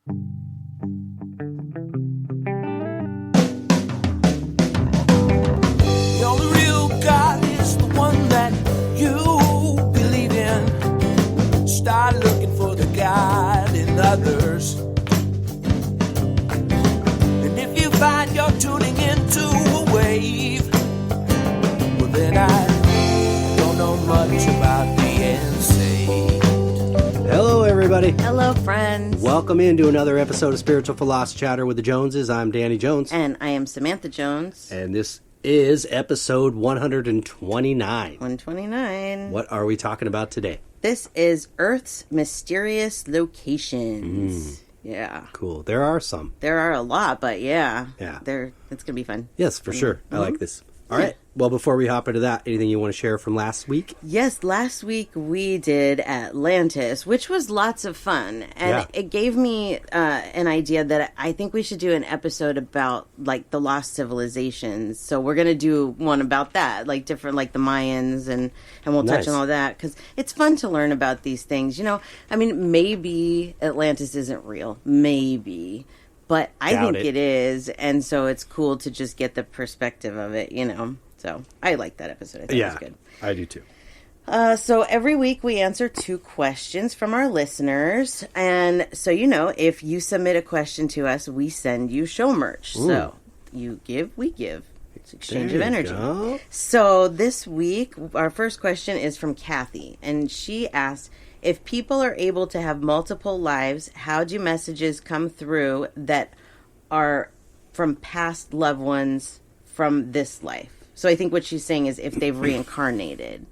The only real God is the one that you believe in. Start looking for the God in others. And if you find you're tuning into a wave, well then I don't know much about being saved. Hello, everybody. Hello, friends. Welcome into another episode of Spiritual Philosophy Chatter with the Joneses. I'm Danny Jones. And I am Samantha Jones. And this is episode 129. 129. What are we talking about today? This is Earth's mysterious locations. Yeah. Cool. There are some. There are a lot, but yeah. Yeah. It's going to be fun. Yes, for sure. I like this. All right. Well, before we hop into that, anything you want to share from last week? Yes, last week we did Atlantis, which was lots of fun. And it gave me an idea that I think we should do an episode about, like, the lost civilizations. So we're going to do one about that, like, different, like, the Mayans, and we'll touch on all that. Because it's fun to learn about these things. You know, I mean, maybe Atlantis isn't real. Maybe. But I think it is. And so it's cool to just get the perspective of it, you know. So I like that episode. I think it was good. I do too. So every week we answer 2 questions from our listeners. And so, you know, if you submit a question to us, we send you show merch. Ooh. So you give, we give. It's exchange of energy. Go. So this week, our first question is from Kathy. And she asked, if people are able to have multiple lives, how do messages come through that are from past loved ones from this life? So I think what she's saying is if they've reincarnated.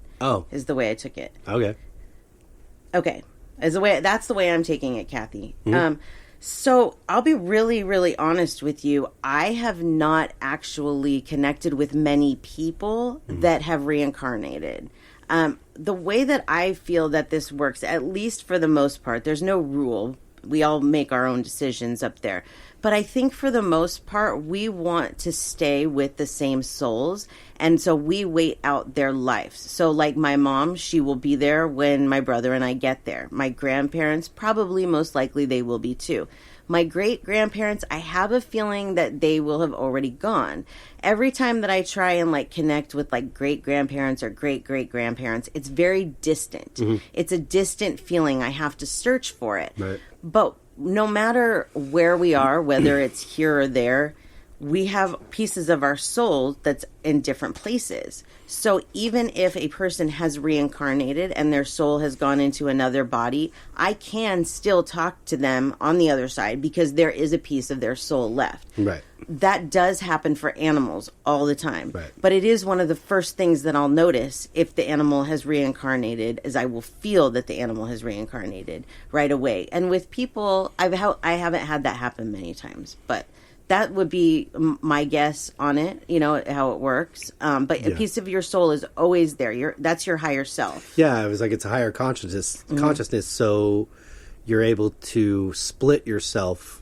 Is the way I took it. Okay. That's the way I'm taking it, Kathy. Mm-hmm. So I'll be really, really honest with you. I have not actually connected with many people that have reincarnated. The way that I feel that this works, at least for the most part, there's no rule. We all make our own decisions up there. But I think for the most part, we want to stay with the same souls. And so we wait out their lives. So like my mom, she will be there when my brother and I get there. My grandparents, probably most likely they will be too. My great-grandparents, I have a feeling that they will have already gone. Every time that I try and like connect with like great-grandparents or great-great-grandparents, it's very distant. Mm-hmm. It's a distant feeling. I have to search for it. Right. But no matter where we are, whether it's here or there, we have pieces of our soul that's in different places. So even if a person has reincarnated and their soul has gone into another body, I can still talk to them on the other side because there is a piece of their soul left. Right. That does happen for animals all the time. Right. But it is one of the first things that I'll notice if the animal has reincarnated, is I will feel that the animal has reincarnated right away. And with people, I haven't had that happen many times, but that would be my guess on it, you know, how it works. But a piece of your soul is always there. That's your higher self. Yeah, it was like it's a higher consciousness, so you're able to split yourself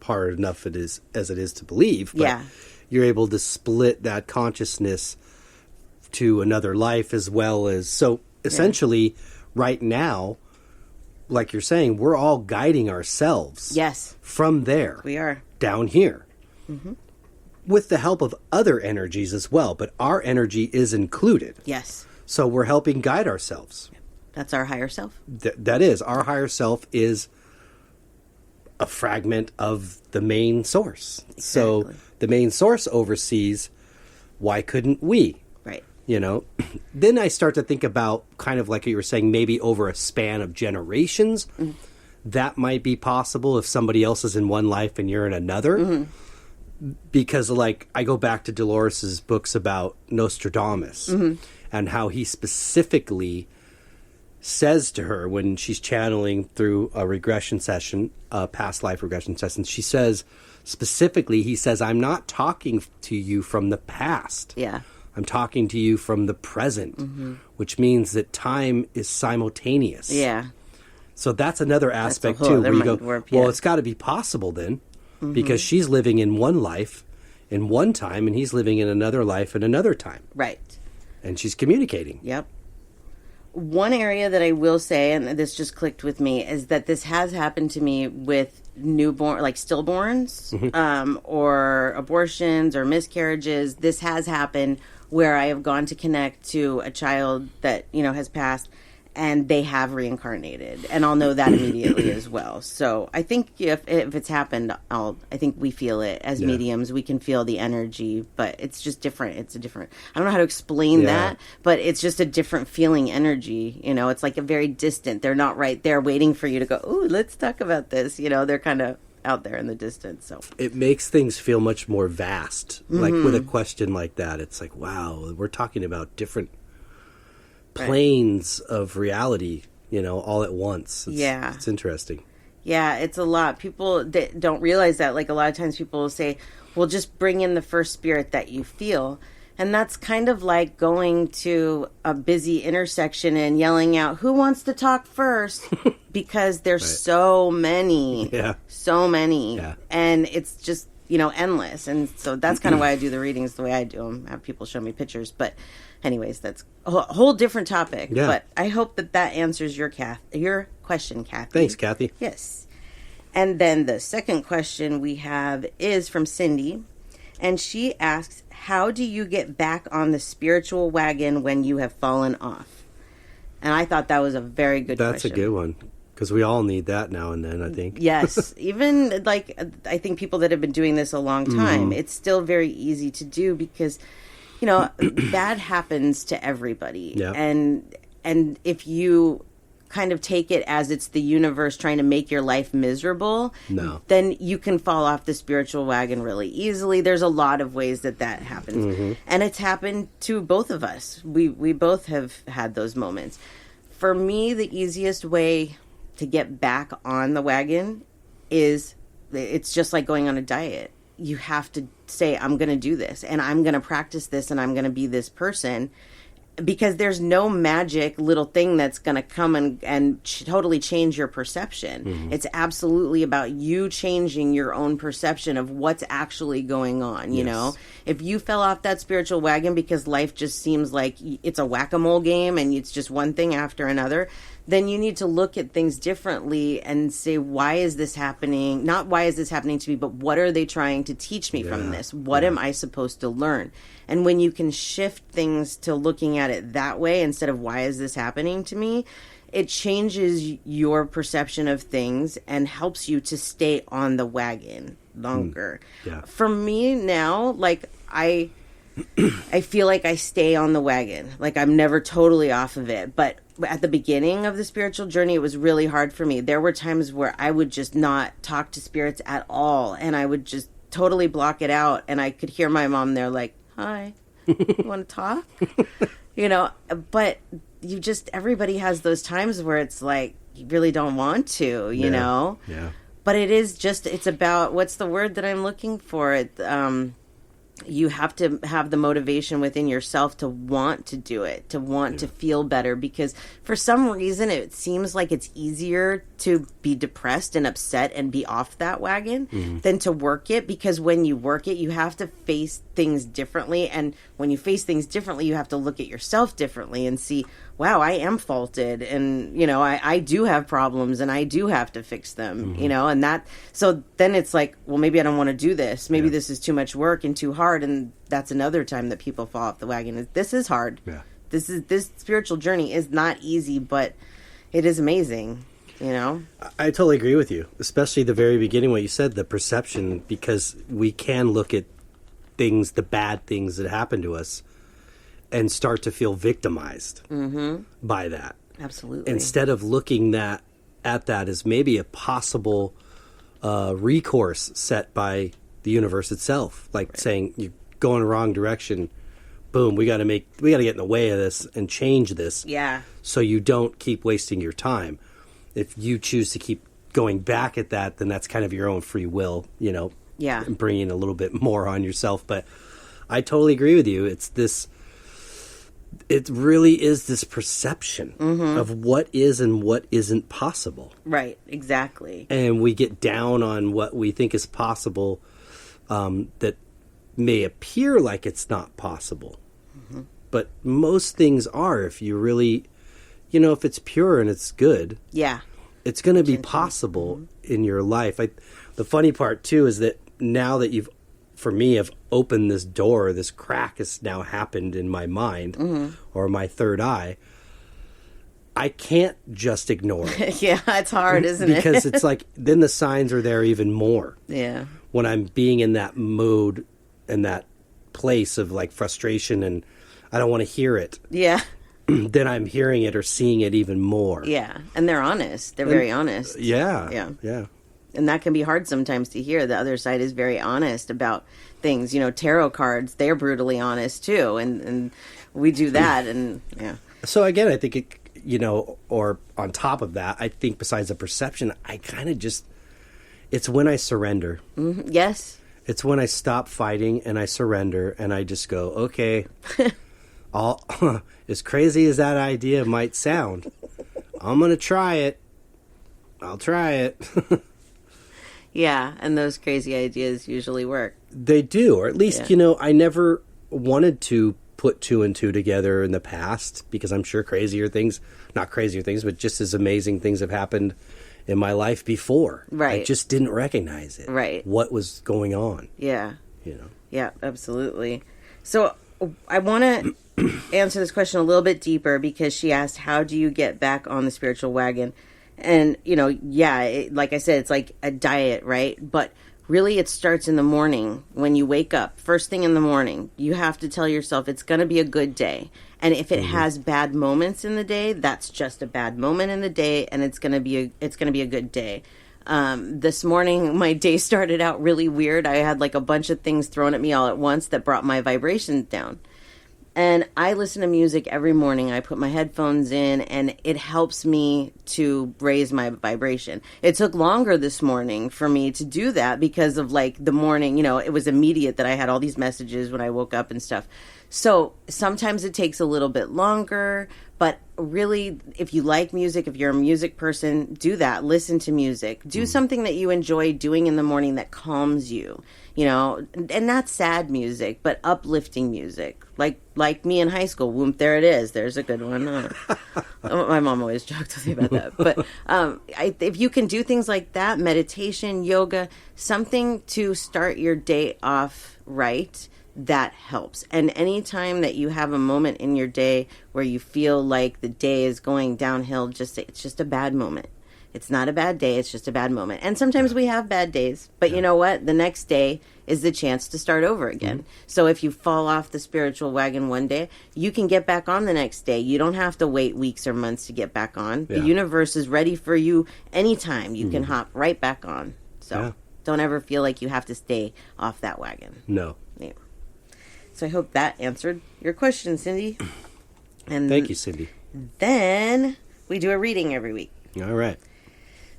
hard enough as it is to believe. But you're able to split that consciousness to another life as well as... So essentially, right now, like you're saying, we're all guiding ourselves. Yes. From there. We are. Down here. Mm-hmm. With the help of other energies as well, but our energy is included. Yes. So we're helping guide ourselves. That's our higher self. That is. Our higher self is a fragment of the main source. Exactly. So the main source oversees, why couldn't we? Right. You know? Then I start to think about, kind of like you were saying, maybe over a span of generations, that might be possible if somebody else is in one life and you're in another. Mm-hmm. Because, like, I go back to Dolores's books about Nostradamus and how he specifically says to her when she's channeling through a regression session, a past life regression session, she says specifically, he says, I'm not talking to you from the past. Yeah. I'm talking to you from the present, which means that time is simultaneous. Yeah. So that's another aspect, too, where you go, well, it's got to be possible then, because she's living in one life in one time, and he's living in another life in another time. Right. And she's communicating. Yep. one area that I will say, and this just clicked with me, is that this has happened to me with newborn, like stillborns, or abortions or miscarriages. This has happened where I have gone to connect to a child that, has passed, and they have reincarnated, and I'll know that immediately as well. So I think if it's happened, I think we feel it as mediums. We can feel the energy, but it's just different. It's a different. I don't know how to explain that, but it's just a different feeling energy. It's like a very distant. They're not right there waiting for you to go. Ooh, let's talk about this. They're kind of out there in the distance. So it makes things feel much more vast. Like with a question like that, it's like, wow, we're talking about different planes of reality, all at once. It's interesting. Yeah, it's a lot. People that don't realize that, like a lot of times people will say, well, just bring in the first spirit that you feel. And that's kind of like going to a busy intersection and yelling out, who wants to talk first? Because there's so many. Yeah. So many. Yeah. And it's just, endless. And so that's kind of why I do the readings the way I do them. Have people show me pictures. But anyways, that's a whole different topic. Yeah. But I hope that answers your question, Kathy. Thanks, Kathy. Yes. And then the second question we have is from Cindy. And she asks, how do you get back on the spiritual wagon when you have fallen off? And I thought that was a very good question. That's a good one. Because we all need that now and then, I think. Yes. Even, I think people that have been doing this a long time, it's still very easy to do because, bad happens to everybody. Yeah. And if you kind of take it as it's the universe trying to make your life miserable, then you can fall off the spiritual wagon really easily. There's a lot of ways that happens. And it's happened to both of us. We both have had those moments. For me, the easiest way to get back on the wagon is, it's just like going on a diet. You have to say, I'm going to do this, and I'm going to practice this, and I'm going to be this person. Because there's no magic little thing that's going to come and totally change your perception. It's absolutely about you changing your own perception of what's actually going on, you know? If you fell off that spiritual wagon because life just seems like it's a whack-a-mole game and it's just one thing after another, then you need to look at things differently and say, why is this happening? Not why is this happening to me, but what are they trying to teach me from this? What am I supposed to learn? And when you can shift things to looking at it that way instead of why is this happening to me, it changes your perception of things and helps you to stay on the wagon longer. For me now, I feel like I stay on the wagon. Like I'm never totally off of it. But at the beginning of the spiritual journey, it was really hard for me. There were times where I would just not talk to spirits at all. And I would just totally block it out. And I could hear my mom there like, hi, you want to talk? But everybody has those times where it's like, you really don't want to, you know? Yeah. But it's about, what's the word that I'm looking for? You have to have the motivation within yourself to want to do it, to want to feel better, because for some reason it seems like it's easier to be depressed and upset and be off that wagon than to work it, because when you work it, you have to face things differently. And when you face things differently, you have to look at yourself differently and see, wow, I am faulted. And, I do have problems and I do have to fix them, and so then it's like, well, maybe I don't want to do this. Maybe this is too much work and too hard. And that's another time that people fall off the wagon. This is hard. Yeah. This spiritual journey is not easy, but it is amazing. I totally agree with you, especially the very beginning, what you said, the perception, because we can look at things, the bad things that happen to us, and start to feel victimized by that. Absolutely. Instead of looking at that as maybe a possible recourse set by the universe itself, like saying you're going the wrong direction. Boom, we got to get in the way of this and change this. Yeah. So you don't keep wasting your time. If you choose to keep going back at that, then that's kind of your own free will, Yeah. And bringing a little bit more on yourself. But I totally agree with you. It really is this perception of what is and what isn't possible. Right, exactly. And we get down on what we think is possible that may appear like it's not possible. But most things are, if you really if it's pure and it's good, Yeah. it's going to be possible in your life. The funny part, too, is that now that for me, have opened this door, this crack has now happened in my mind or my third eye, I can't just ignore it. Yeah, it's hard, isn't it? Because it's like, then the signs are there even more. Yeah. When I'm being in that mood and that place of like frustration and I don't want to hear it. Yeah. Then I'm hearing it or seeing it even more. Yeah. And they're honest. They're very honest. Yeah. Yeah. Yeah. And that can be hard sometimes to hear. The other side is very honest about things. Tarot cards, they're brutally honest too. And we do that. And yeah. So again, I think or on top of that, I think besides the perception, I kind of it's when I surrender. Mm-hmm. Yes. It's when I stop fighting and I surrender and I just go, okay, as crazy as that idea might sound, I'm going to try it. I'll try it. Yeah, and those crazy ideas usually work. They do, or at least, Yeah. I never wanted to put two and two together in the past because I'm sure not crazier things, but just as amazing things have happened in my life before. Right. I just didn't recognize it. Right. What was going on. Yeah. You know. Yeah, absolutely. So I want to answer this question a little bit deeper because she asked, how do you get back on the spiritual wagon? And, like I said, it's like a diet, right? But really it starts in the morning when you wake up. First thing in the morning, you have to tell yourself it's going to be a good day. And if it has bad moments in the day, that's just a bad moment in the day, and it's going to be a good day. This morning, my day started out really weird. I had like a bunch of things thrown at me all at once that brought my vibrations down. And I listen to music every morning. I put my headphones in, and it helps me to raise my vibration. It took longer this morning for me to do that because of like the morning, it was immediate that I had all these messages when I woke up and stuff. So sometimes it takes a little bit longer, but really, if you like music, if you're a music person, do that. Listen to music. Do something that you enjoy doing in the morning that calms you, and not sad music, but uplifting music. Like me in high school. Whoop, there it is. There's a good one. My mom always joked with me about that. But if you can do things like that, meditation, yoga, something to start your day off right, that helps. And anytime that you have a moment in your day where you feel like the day is going downhill, just say it's just a bad moment. It's not a bad day, it's just a bad moment. And sometimes we have bad days, but you know what? The next day is the chance to start over again. So if you fall off the spiritual wagon one day, you can get back on the next day. You don't have to wait weeks or months to get back on. The universe is ready for you anytime. You can hop right back on. So don't ever feel like you have to stay off that wagon. No. Yeah. So I hope that answered your question, Cindy. And Thank you, Cindy. then we do a reading every week. All right.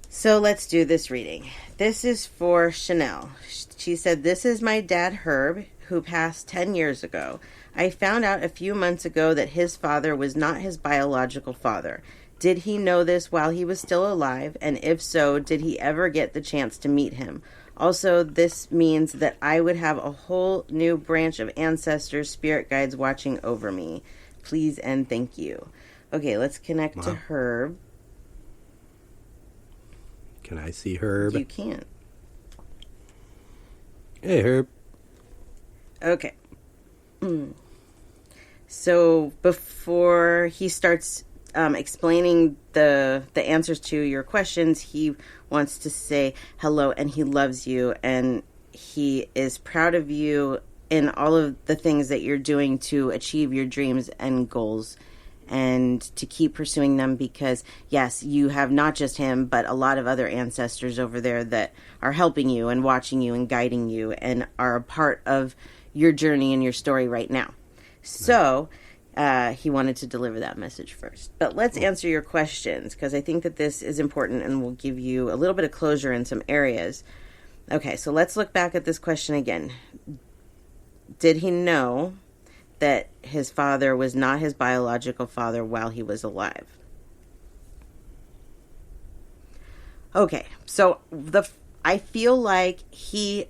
So let's do this reading. This is for Chanel. She said, "This is my dad, Herb, who passed 10 years ago. I found out a few months ago that his father was not his biological father. Did he know this while he was still alive? And if so, did he ever get the chance to meet him? Also, this means that I would have a whole new branch of ancestors, spirit guides watching over me. Please and thank you." Okay, let's connect to Herb. Can I see Herb? You can't. Hey, Herb. Okay. So before he starts explaining the answers to your questions, he wants to say hello and he loves you and he is proud of you in all of the things that you're doing to achieve your dreams and goals and to keep pursuing them because, yes, you have not just him, but a lot of other ancestors over there that are helping you and watching you and guiding you and are a part of your journey and your story right now. So he wanted to deliver that message first. But let's answer your questions because I think that this is important and will give you a little bit of closure in some areas. Okay, so let's look back at this question again. Did he know that his father was not his biological father while he was alive? Okay, so I feel like he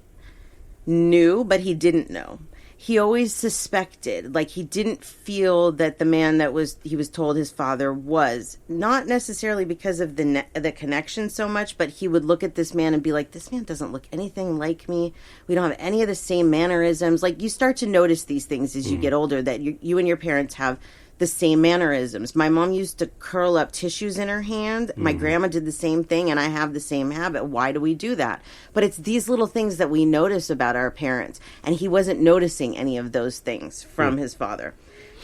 knew, but he didn't know. he always suspected, like he didn't feel that the man that he was told his father was, not necessarily because of the connection so much, but he would look at this man and be like, this man doesn't look anything like me. We don't have any of the same mannerisms. Like, you start to notice these things as you get older, that you and your parents have the same mannerisms. My mom used to curl up tissues in her hand. My grandma did the same thing, and I have the same habit. Why do we do that? But it's these little things that we notice about our parents, and he wasn't noticing any of those things from his father.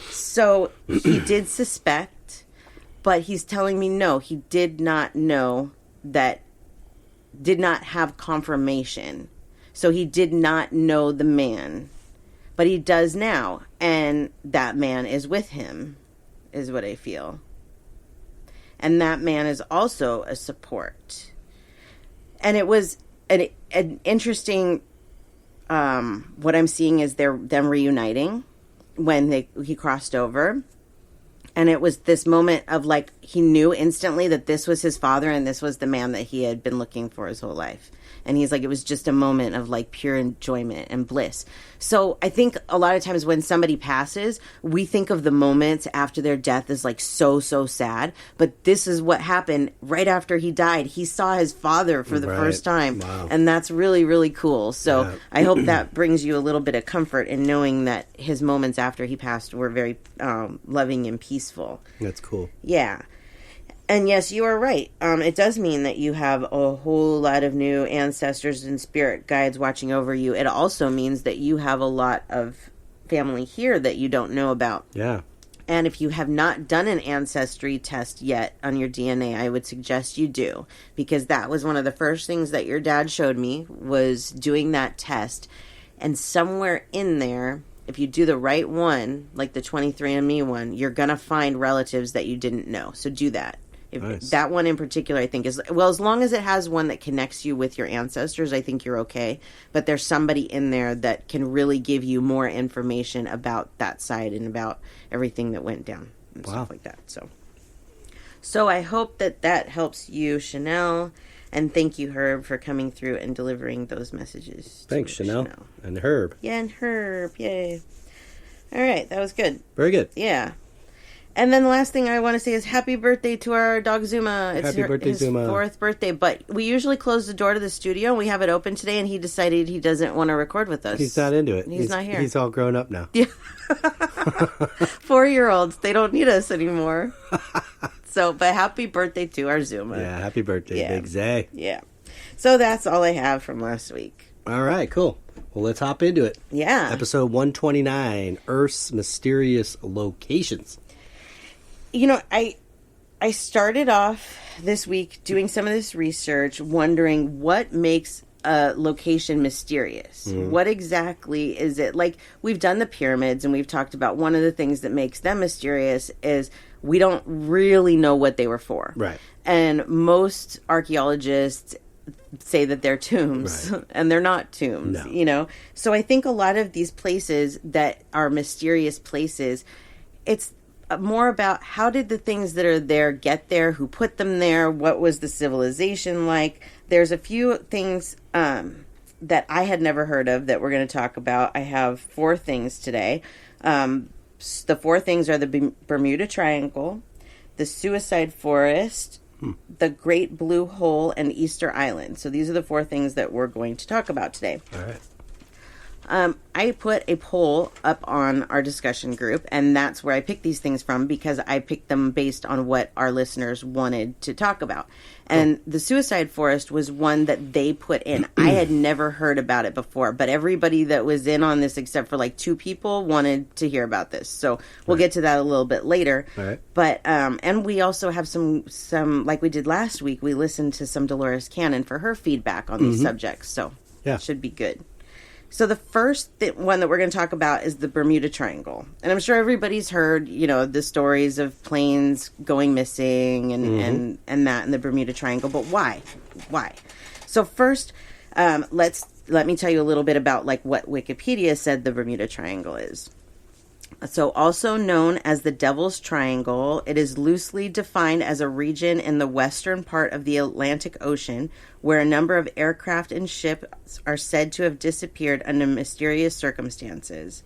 So he did suspect, but he's telling me no, he did not know that, did not have confirmation. So he did not know the man. But he does now, and that man is with him, is what I feel. And that man is also a support. And it was an interesting, what I'm seeing is them reuniting when he crossed over. And it was this moment of, like, he knew instantly that this was his father and this was the man that he had been looking for his whole life. And he's like, it was just a moment of, like, pure enjoyment and bliss. So I think a lot of times when somebody passes, we think of the moments after their death as, like, so sad. But this is what happened right after he died. He saw his father for the first time. Wow. And that's really, really cool. So I hope that brings you a little bit of comfort in knowing that his moments after he passed were very loving and peaceful. That's cool. Yeah. And yes, you are right. It does mean that you have a whole lot of new ancestors and spirit guides watching over you. It also means that you have a lot of family here that you don't know about. Yeah. And if you have not done an ancestry test yet on your DNA, I would suggest you do. Because that was one of the first things that your dad showed me, was doing that test. And somewhere in there, if you do the right one, like the 23andMe one, you're going to find relatives that you didn't know. So do that. Nice. That one in particular, I think, is, well, as long as it has one that connects you with your ancestors, I think you're okay. But there's somebody in there that can really give you more information about that side and about everything that went down and stuff like that. So I hope that helps you, Chanel. And thank you, Herb, for coming through and delivering those messages. Thanks, Chanel. And Herb. Yeah, and Herb. Yay. All right. That was good. Very good. Yeah. And then the last thing I want to say is happy birthday to our dog Zuma. It's Happy birthday, his Zuma. 4th birthday. But we usually close the door to the studio, and we have it open today, and he decided he doesn't want to record with us. He's not into it. He's not here. He's all grown up now. Yeah. 4-year-olds, they don't need us anymore. So, but happy birthday to our Zuma. Yeah, happy birthday, Big Zay. Yeah. So that's all I have from last week. All right, cool. Well, let's hop into it. Yeah. Episode 129, Earth's Mysterious Locations. You know, I started off this week doing some of this research, wondering what makes a location mysterious. What exactly is it? Like, we've done the pyramids, and we've talked about one of the things that makes them mysterious is we don't really know what they were for. Right. And most archaeologists say that they're tombs, right. And they're not tombs, No. you know? So I think a lot of these places that are mysterious places, it's more about how did the things that are there get there, who put them there, what was the civilization like. There's a few things that I had never heard of that we're going to talk about. I have 4 things today. The 4 things are the Bermuda Triangle, the Suicide Forest, the Great Blue Hole, and Easter Island. So these are the 4 things that we're going to talk about today. All right. I put a poll up on our discussion group, and that's where I picked these things from because I picked them based on what our listeners wanted to talk about. And the Suicide Forest was one that they put in. I had never heard about it before, but everybody that was in on this, except for like 2 people, wanted to hear about this. So we'll get to that a little bit later. All right. But and we also have some like we did last week. We listened to some Dolores Cannon for her feedback on these subjects. So it should be good. So the first one that we're going to talk about is the Bermuda Triangle. And I'm sure everybody's heard, you know, the stories of planes going missing and that in the Bermuda Triangle. But why? Why? So first, let me tell you a little bit about like what Wikipedia said the Bermuda Triangle is. So also known as the Devil's Triangle, it is loosely defined as a region in the western part of the Atlantic Ocean where a number of aircraft and ships are said to have disappeared under mysterious circumstances.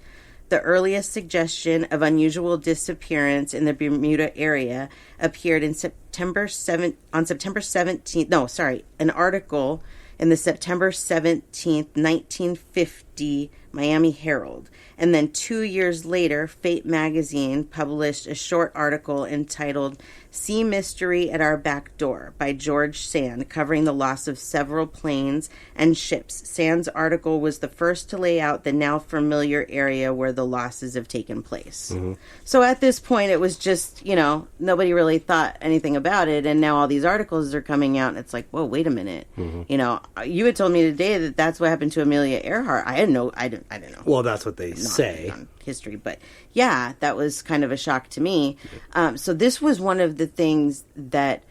The earliest suggestion of unusual disappearance in the Bermuda area appeared on September 17th, an article in the September 17th, 1950 Miami Herald. And then 2 years later, Fate magazine published a short article entitled Sea Mystery at Our Back Door by George Sand, covering the loss of several planes and ships. Sand's article was the first to lay out the now familiar area where the losses have taken place. Mm-hmm. So at this point, it was just, nobody really thought anything about it. And now all these articles are coming out, and it's like, whoa, wait a minute. Mm-hmm. You had told me today that that's what happened to Amelia Earhart. I didn't know. Well, that's what they say. On history, but yeah, that was kind of a shock to me. So this was one of the things that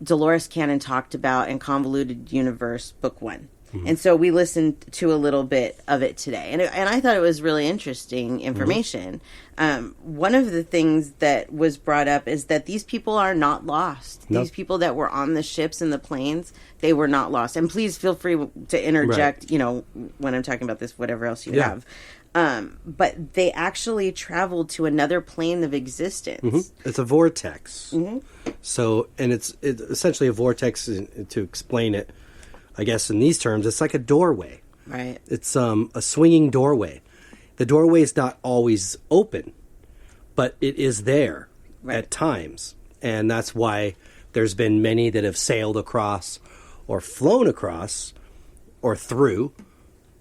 Dolores Cannon talked about in Convoluted Universe, Book 1. Mm-hmm. And so we listened to a little bit of it today. And I thought it was really interesting information. Mm-hmm. One of the things that was brought up is that these people are not lost. Nope. These people that were on the ships and the planes, they were not lost. And please feel free to interject, right. When I'm talking about this, whatever else you have. But they actually traveled to another plane of existence. Mm-hmm. It's a vortex. Mm-hmm. So, and it's essentially a vortex, to explain it, I guess in these terms, it's like a doorway. Right. It's a swinging doorway. The doorway is not always open, but it is there at times. And that's why there's been many that have sailed across or flown across or through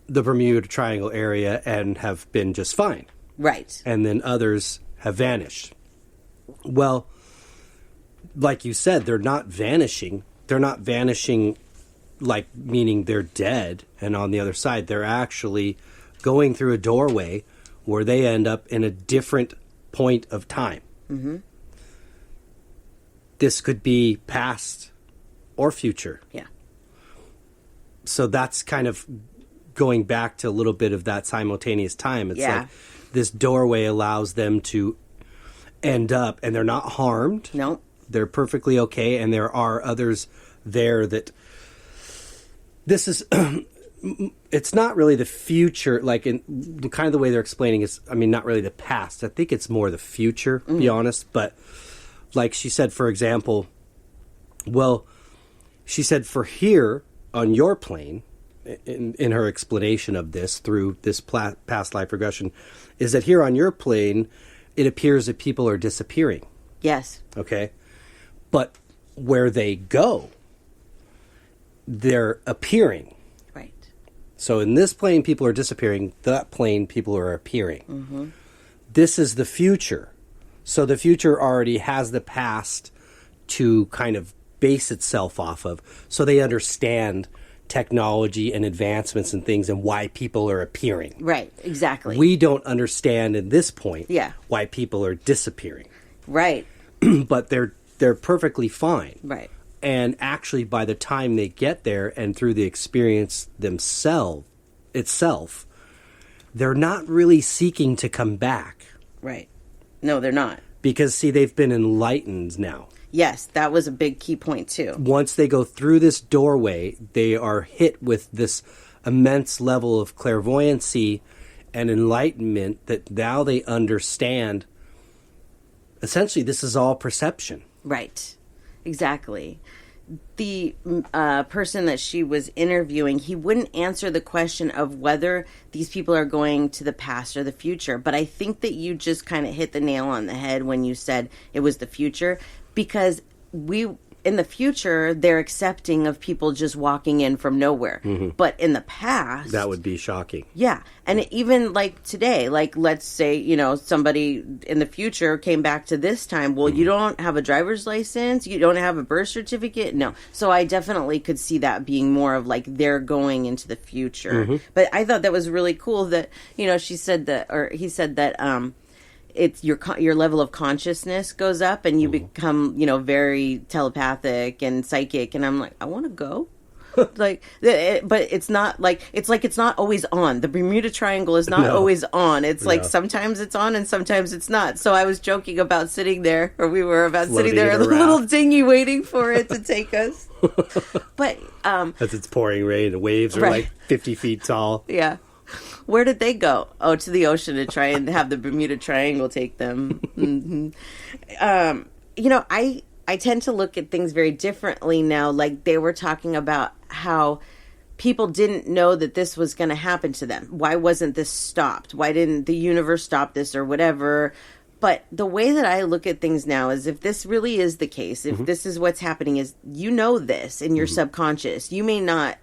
the Bermuda Triangle area and have been just fine. Right. And then others have vanished. Well, like you said, they're not vanishing. They're not vanishing like meaning they're dead and on the other side. They're actually going through a doorway where they end up in a different point of time. Mm-hmm. This could be past or future. Yeah. So that's kind of going back to a little bit of that simultaneous time. It's like this doorway allows them to end up, and they're not harmed. No. They're perfectly okay, and there are others there that this is it's not really the future, like in the kind of the way they're explaining is, not really the past. I think it's more the future, to be honest. But like she said, for example, she said for here on your plane, in her explanation of this through this past life regression, is that here on your plane, it appears that people are disappearing. Yes. Okay. But where they go, they're appearing. Right. So in this plane, people are disappearing. That plane, people are appearing. Mm-hmm. This is the future. So the future already has the past to kind of base itself off of. So they understand technology and advancements and things and why people are appearing. Right, exactly. We don't understand at this point why people are disappearing. Right. But they're perfectly fine. Right. And actually, by the time they get there and through the experience itself, they're not really seeking to come back. Right. No, they're not. Because, see, they've been enlightened now. Yes, that was a big key point, too. Once they go through this doorway, they are hit with this immense level of clairvoyancy and enlightenment that now they understand. Essentially, this is all perception. Right. Exactly. The person that she was interviewing, he wouldn't answer the question of whether these people are going to the past or the future. But I think that you just kind of hit the nail on the head when you said it was the future. Because in the future, they're accepting of people just walking in from nowhere. Mm-hmm. But in the past... that would be shocking. Yeah. And even like today, like let's say, somebody in the future came back to this time. Well, you don't have a driver's license. You don't have a birth certificate. No. So I definitely could see that being more of like they're going into the future. Mm-hmm. But I thought that was really cool that, she said that, or he said that, it's your level of consciousness goes up and you become, very telepathic and psychic. And I'm like, I want to go. But it's not like it's not always on. The Bermuda Triangle is not always on. It's like sometimes it's on and sometimes it's not. So I was joking about sitting there, or we were about sitting there in a little dinghy waiting for it to take us. But as it's pouring rain, the waves are like 50 feet tall. Yeah. Where did they go? Oh, to the ocean to try and have the Bermuda Triangle take them. I tend to look at things very differently now. Like they were talking about how people didn't know that this was going to happen to them. Why wasn't this stopped? Why didn't the universe stop this or whatever? But the way that I look at things now is if this really is the case, if this is what's happening, is this in your subconscious. You may not,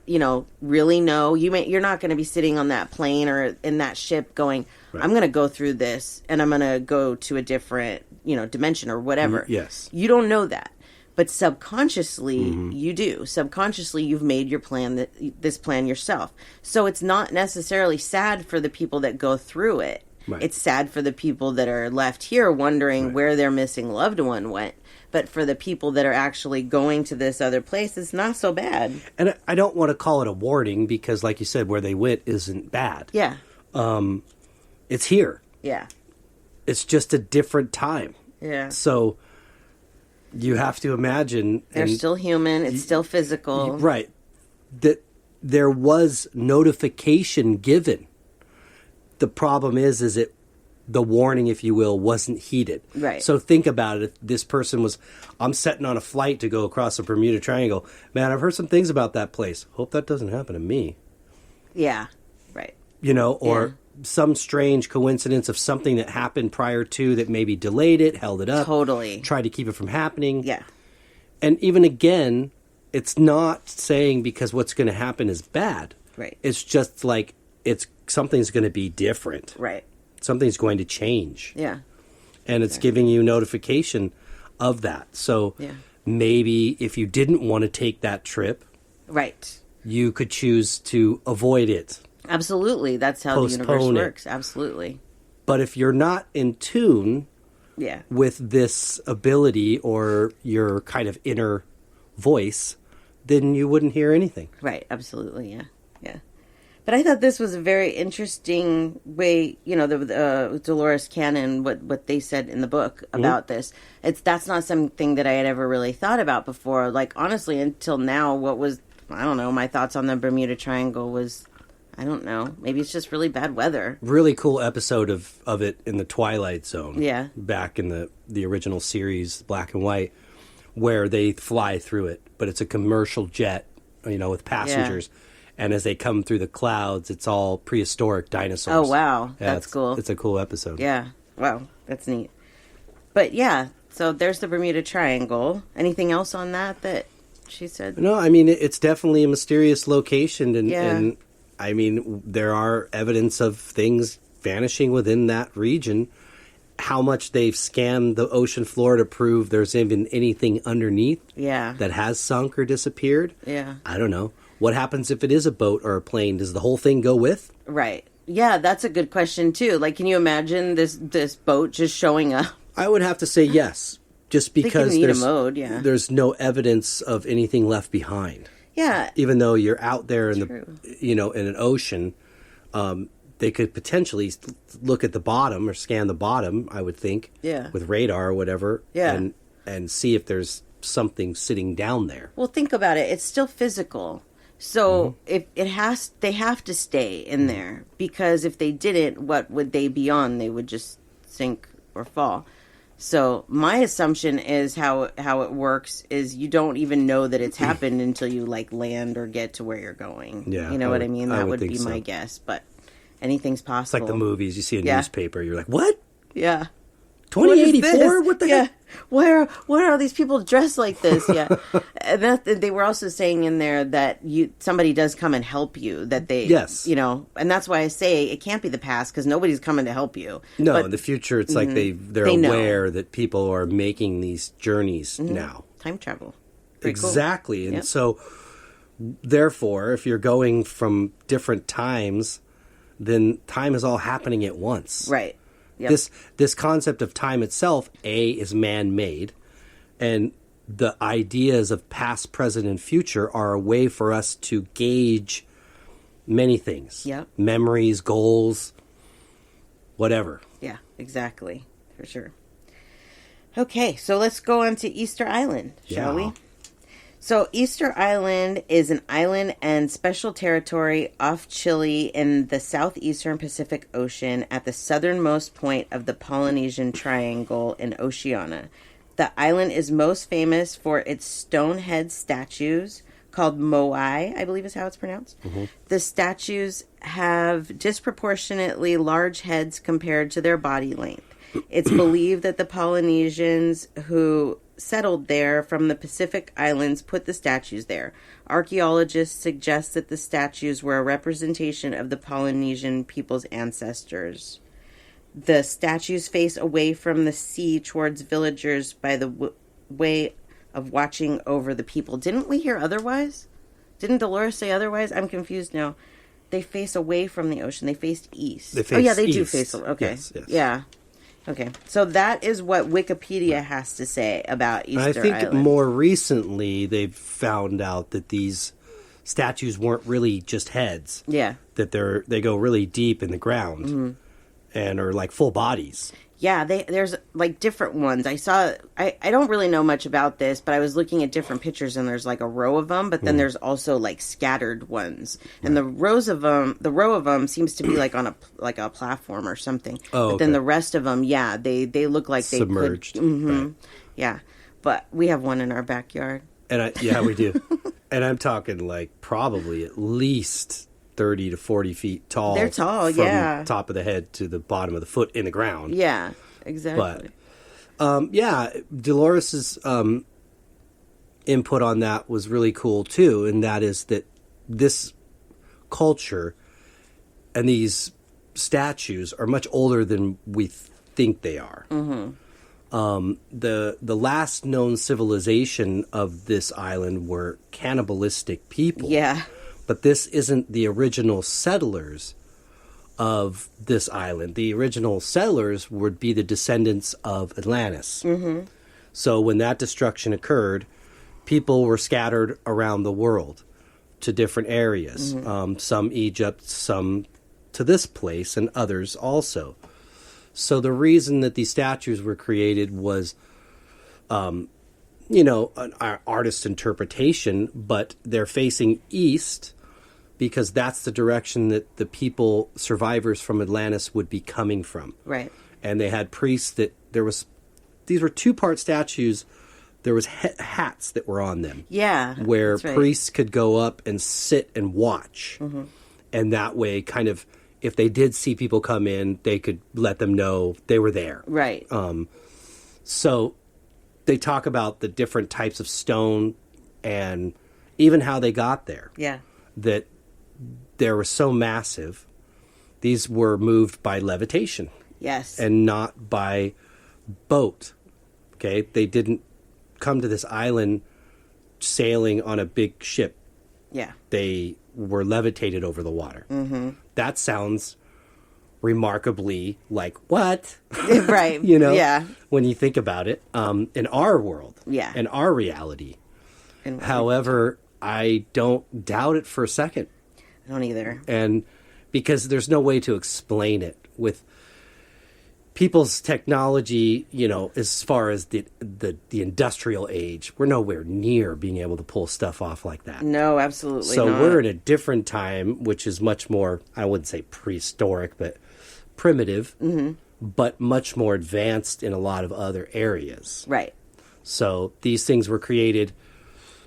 really know. You're not going to be sitting on that plane or in that ship going, I'm going to go through this and I'm going to go to a different, dimension or whatever. Yes. You don't know that. But subconsciously, you do. Subconsciously, you've made your plan, this plan yourself. So it's not necessarily sad for the people that go through it. Right. It's sad for the people that are left here wondering where their missing loved one went. But for the people that are actually going to this other place, it's not so bad. And I don't want to call it a warning because, like you said, where they went isn't bad. Yeah. It's here. Yeah. It's just a different time. Yeah. So you have to imagine... They're still human. It's still physical. Right. That there was notification given. The problem is the warning, if you will, wasn't heeded. Right. So think about it. If this person was, I'm setting on a flight to go across the Bermuda Triangle. Man, I've heard some things about that place. Hope that doesn't happen to me. Yeah. Right. Or some strange coincidence of something that happened prior to that maybe delayed it, held it up. Totally. Tried to keep it from happening. Yeah. And even again, it's not saying because what's going to happen is bad. Right. It's just like something's going to be different. Right. Something's going to change. Yeah. And it's giving you notification of that. So maybe if you didn't want to take that trip, right, you could choose to avoid it. Absolutely. That's how the universe works. Absolutely. But if you're not in tune with this ability or your kind of inner voice, then you wouldn't hear anything. Right. Absolutely. Yeah. Yeah. But I thought this was a very interesting way, the Dolores Cannon, what they said in the book about this. That's not something that I had ever really thought about before. Like, honestly, until now, my thoughts on the Bermuda Triangle was, I don't know, maybe it's just really bad weather. Really cool episode of it in the Twilight Zone. Yeah. Back in the original series, black and white, where they fly through it. But it's a commercial jet, with passengers. Yeah. And as they come through the clouds, it's all prehistoric dinosaurs. Oh, wow. That's cool. It's a cool episode. Yeah. Wow. That's neat. But yeah, so there's the Bermuda Triangle. Anything else on that she said? No, I mean, it's definitely a mysterious location. And I mean, there are evidence of things vanishing within that region. How much they've scanned the ocean floor to prove there's even anything underneath that has sunk or disappeared. Yeah. I don't know. What happens if it is a boat or a plane? Does the whole thing go with? Right. Yeah, that's a good question, too. Like, can you imagine this boat just showing up? I would have to say yes, just because there's no evidence of anything left behind. Yeah. Even though you're out there in in an ocean, they could potentially look at the bottom or scan the bottom, I would think, with radar or whatever, and see if there's something sitting down there. Well, think about it. It's still physical. So if they have to stay in there, because if they didn't, what would they be on? They would just sink or fall. So my assumption is how it works is you don't even know that it's happened until you land or get to where you're going. Yeah, you know what I mean? That would be so. My guess, but anything's possible. It's like the movies. You see a newspaper, you're like, what? Yeah. 2084? What the heck? Why are these people dressed like this? Yeah. And they were also saying in there that somebody does come and help you. That they, and that's why I say it can't be the past because nobody's coming to help you. No, in the future, it's like they're aware that people are making these journeys now. Time travel. Pretty exactly. Cool. And so, therefore, if you're going from different times, then time is all happening at once. Right. Yep. This concept of time itself, A, is man-made, and the ideas of past, present, and future are a way for us to gauge many things. Yep. Memories, goals, whatever. Yeah, exactly. For sure. Okay, so let's go on to Easter Island, shall we? So Easter Island is an island and special territory off Chile in the southeastern Pacific Ocean at the southernmost point of the Polynesian Triangle in Oceania. The island is most famous for its stonehead statues called moai, I believe is how it's pronounced. The statues have disproportionately large heads compared to their body length. It's believed that the Polynesians who settled there from the Pacific Islands put the statues there. Archaeologists suggest that the statues were a representation of the Polynesian people's ancestors. The statues face away from the sea towards villagers by the way of watching over the people. Didn't we hear otherwise? Didn't Dolores say otherwise? I'm confused now. They face away from the ocean. They faced east. They face oh, yeah, they do east. face. Okay. Yes, yes. Yeah. Okay. So that is what Wikipedia has to say about Easter I think Island. more recently they've found out that these statues weren't really just heads. Yeah. That they go really deep in the ground and are like full bodies. Yeah, there's like different ones. I don't really know much about this, but I was looking at different pictures and there's like a row of them, but then there's also like scattered ones. And the row of them seems to be like on a platform or something. Oh, but then okay. the rest of them, yeah, they look like they Submerged. Right. Yeah. But we have one in our backyard. And we do. And I'm talking like probably at least 30 to 40 feet tall. They're tall, from yeah. top of the head to the bottom of the foot in the ground. Yeah, exactly. But, Dolores's input on that was really cool too, and that is that this culture and these statues are much older than we think they are. The last known civilization of this island were cannibalistic people. Yeah. But this isn't the original settlers of this island. The original settlers would be the descendants of Atlantis. So when that destruction occurred, people were scattered around the world to different areas. Some Egypt, some to this place, and others also. So the reason that these statues were created was an artist's interpretation, but they're facing east because that's the direction that the people, survivors from Atlantis, would be coming from. Right. And they had priests these were two-part statues. There was hats that were on them. Yeah. Where that's right. priests could go up and sit and watch. And that way, kind of, if they did see people come in, they could let them know they were there. Right. So they talk about the different types of stone and even how they got there. Yeah. That they were so massive, these were moved by levitation. Yes. And not by boat. Okay? They didn't come to this island sailing on a big ship. Yeah. They were levitated over the water. That sounds remarkably like what? Right. Yeah. When you think about it, in our world, Yeah. in our reality. And However, I don't doubt it for a second. I don't either. And because there's no way to explain it with people's technology, as far as the industrial age, we're nowhere near being able to pull stuff off like that. No, absolutely So not. we're in a different time, which is much more, I wouldn't say prehistoric, but primitive, but much more advanced in a lot of other areas. Right. So these things were created,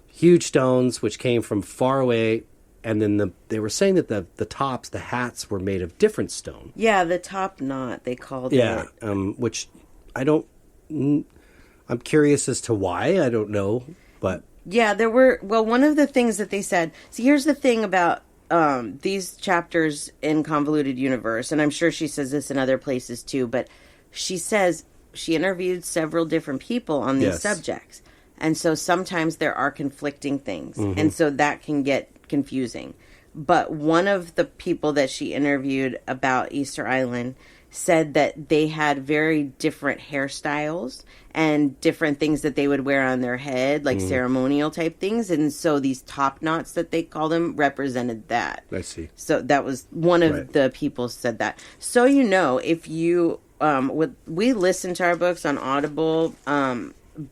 huge stones, which came from far away, and then they were saying that the tops, the hats, were made of different stone. Yeah, the top knot, they called it. Which I don't... I'm curious as to why. I don't know, but... Yeah, there were... Well, one of the things that they said... See, here's the thing about these chapters in Convoluted Universe, and I'm sure she says this in other places too, but she says she interviewed several different people on these subjects. And so sometimes there are conflicting things. And so that can get confusing. But one of the people that she interviewed about Easter Island said that they had very different hairstyles and different things that they would wear on their head, like ceremonial type things. And so these top knots that they call them represented that. I see. So that was one of the people said that. So, if you, we listen to our books on Audible,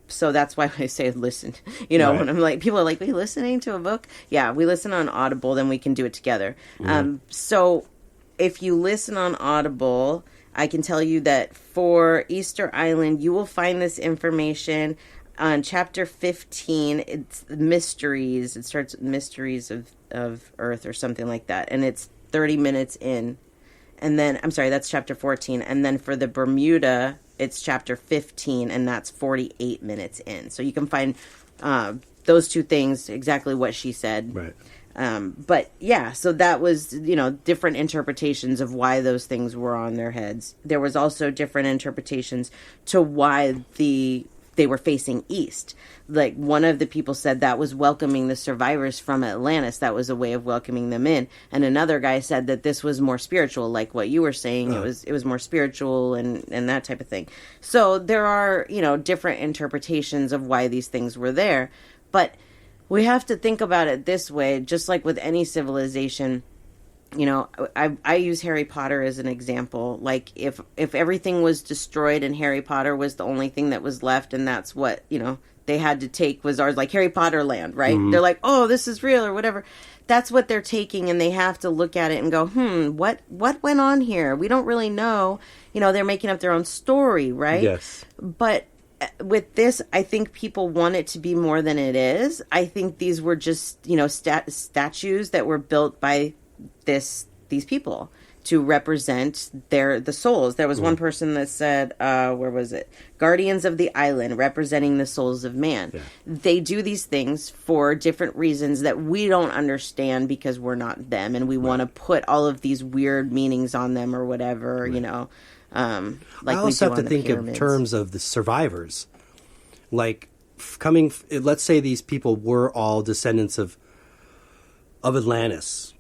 so that's why I say listen. When I'm like, people are like, we listening to a book? Yeah, we listen on Audible, then we can do it together. So if you listen on Audible, I can tell you that for Easter Island, you will find this information on chapter 15. It's mysteries. It starts with mysteries of Earth or something like that. And it's 30 minutes in. And then, I'm sorry, that's chapter 14. And then for the Bermuda, it's chapter 15, and that's 48 minutes in. So you can find those two things, exactly what she said. Right. But yeah, so that was, different interpretations of why those things were on their heads. There was also different interpretations to why they were facing east. Like one of the people said that was welcoming the survivors from Atlantis. That was a way of welcoming them in. And another guy said that this was more spiritual, like what you were saying. It was more spiritual and that type of thing. So there are, different interpretations of why these things were there. But we have to think about it this way, just like with any civilization. I use Harry Potter as an example. Like if everything was destroyed and Harry Potter was the only thing that was left, and that's what, they had to take was ours, like Harry Potter land, right? They're like, oh, this is real or whatever. That's what they're taking, and they have to look at it and go, what went on here? We don't really know. They're making up their own story, right? Yes. But with this, I think people want it to be more than it is. I think these were just, statues that were built by these people to represent the souls. There was one person that said, where was it? Guardians of the island, representing the souls of man. Yeah. They do these things for different reasons that we don't understand because we're not them, and we want to put all of these weird meanings on them or whatever, like I also have to think in terms of the survivors. Like let's say these people were all descendants of Atlantis.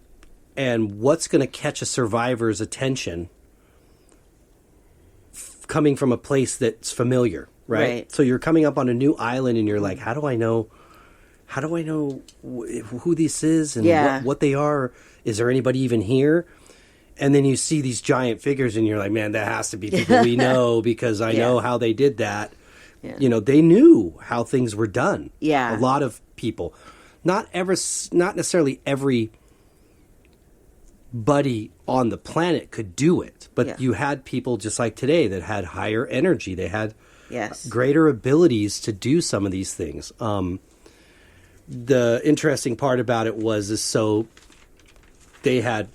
And what's going to catch a survivor's attention coming from a place that's familiar, right? So you're coming up on a new island and you're like, how do I know who this is and what they are? Is there anybody even here? And then you see these giant figures and you're like, man, that has to be people we know because I know how they did that. Yeah. They knew how things were done. Yeah. A lot of people. Not necessarily every buddy on the planet could do it, but you had people just like today that had higher energy. They had greater abilities to do some of these things. The interesting part about it was so they had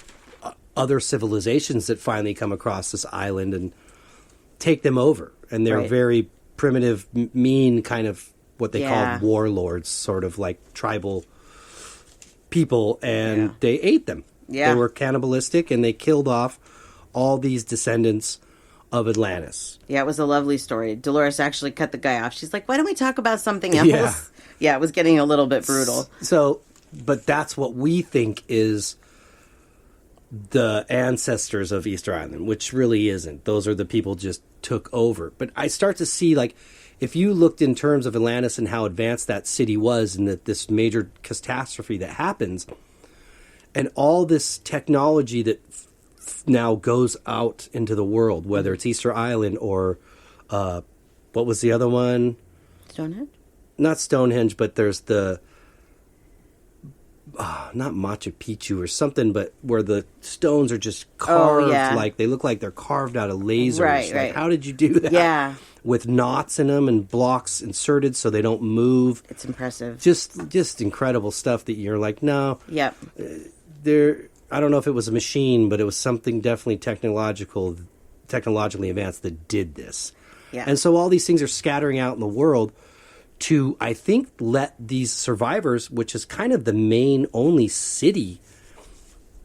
other civilizations that finally come across this island and take them over, and they're very primitive, mean kind of what they called warlords, sort of like tribal people, and they ate them. Yeah. They were cannibalistic, and they killed off all these descendants of Atlantis. Yeah, it was a lovely story. Dolores actually cut the guy off. She's like, why don't we talk about something else? Yeah, it was getting a little bit brutal. So, but that's what we think is the ancestors of Easter Island, which really isn't. Those are the people just took over. But I start to see, like, if you looked in terms of Atlantis and how advanced that city was and that this major catastrophe that happens, and all this technology that now goes out into the world, whether it's Easter Island or what was the other one? Stonehenge? Not Stonehenge, but there's the not Machu Picchu or something, but where the stones are just carved, like they look like they're carved out of lasers. Right, like, how did you do that? Yeah. With knots in them and blocks inserted so they don't move. It's impressive. Just incredible stuff that you're like, no. Yep. I don't know if it was a machine, but it was something definitely technologically advanced that did this. Yeah. And so all these things are scattering out in the world to, I think, let these survivors, which is kind of the main only city